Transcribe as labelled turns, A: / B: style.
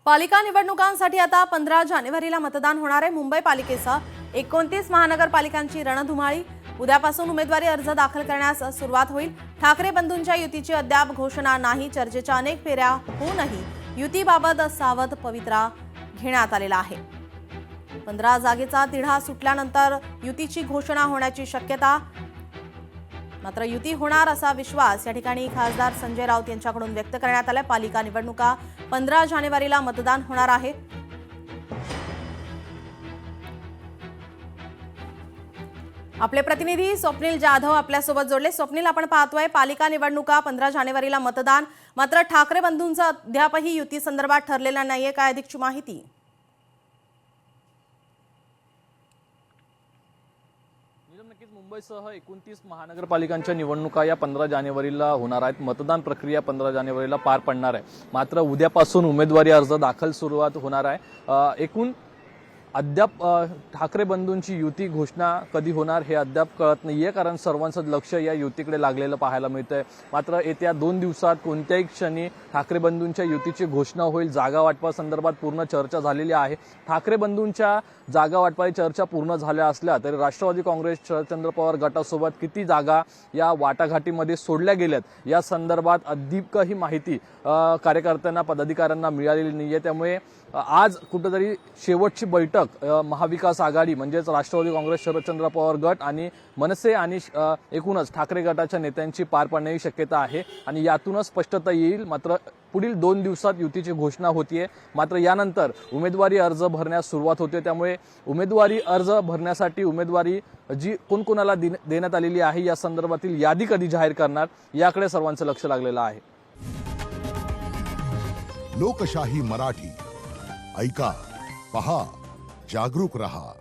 A: पालिका निवडणुकांसाठी आता 15 जानेवारीला मतदान होणार आहे। मुंबई पालिकेसह 29 महानगरपालिकांची रणधुमाळी। उद्यापासून उमेदवारी अर्ज दाखल करण्यास सुरुवात होईल। ठाकरे बंधूंच्या युतीची अद्याप घोषणा नाही। चर्चेच्या अनेक फेऱ्या होऊनही युतीबाबत सावध पवित्रा घेण्यात आलेला आहे। 15 जागेचा तिढा सुटल्यानंतर युतीची घोषणा होण्याची शक्यता, मात्र युती होणार असा विश्वास या ठिकाणी खासदार संजय राऊत यांच्याकडून व्यक्त करण्यात आला। पालिका निवडणुका 15 जानेवारीला मतदान होणार आहे। आपले प्रतिनिधी स्वप्नील जाधव आपल्यासोबत जोडले। स्वप्नील, आपण पाहतोय पालिका निवडणुका 15 जानेवारीला मतदान, मात्र ठाकरे बंधूंचं अद्यापही युती संदर्भात ठरलेलं नाहीये। काय अधिकची माहिती?
B: नक्कीच मुंबईसह 29 महानगरपालिकांच्या निवडणुका या 15 जानेवारीला होणार आहेत। मतदान प्रक्रिया 15 जानेवारीला पार पडणार आहे। मात्र उद्यापासून उमेदवारी अर्ज दाखल सुरुवात होणार आहे। एकूण अद्याप ठाकरे बंधूंची युती घोषणा कधी होणार हे अद्याप कळत नाहीये, कारण सर्वांचं लक्ष या युतीकडे लागलेलं पाहायला मिळतंय। मात्र येत्या 2 दिवसात कोणत्याही क्षणी ठाकरे बंधूंच्या युतीची घोषणा होईल। जागा वाटपासंदर्भात पूर्ण चर्चा झालेली आहे। ठाकरे बंधूंच्या जागा वाटपाची चर्चा पूर्ण झाल्या असल्या तरी राष्ट्रवादी काँग्रेस शरदचंद्र पवार गटासोबत किती जागा या वाटाघाटीमध्ये सोडल्या गेल्यात या संदर्भात अधिकही माहिती कार्यकर्त्यांना पदाधिकाऱ्यांना मिळालेली नाहीये। त्यामुळे आज कुठेतरी शेवटची बैठक महाविकास आघाडी म्हणजेच राष्ट्रवादी काँग्रेस शरदचंद्र पवार गट आणि मनसे आणि एकूणच ठाकरे गटाच्या नेत्यांची पार पडण्याची शक्यता आहे आणि यातूनच स्पष्टता येईल। मात्र पुढील 2 दिवसात युतीची घोषणा होतीये। मात्र यानंतर उमेदवारी अर्ज भरण्यास सुरुवात होते। त्यामुळे उमेदवारी अर्ज भरण्यासाठी उमेदवारी जी कोणकोणाला देण्यात आलेली आहे या संदर्भातील यादी कधी जाहीर करणार याकडे सर्वांचं लक्ष लागलेलं आहे।
C: लोकशाही मराठी ऐका, पहा, जागरूक रहा।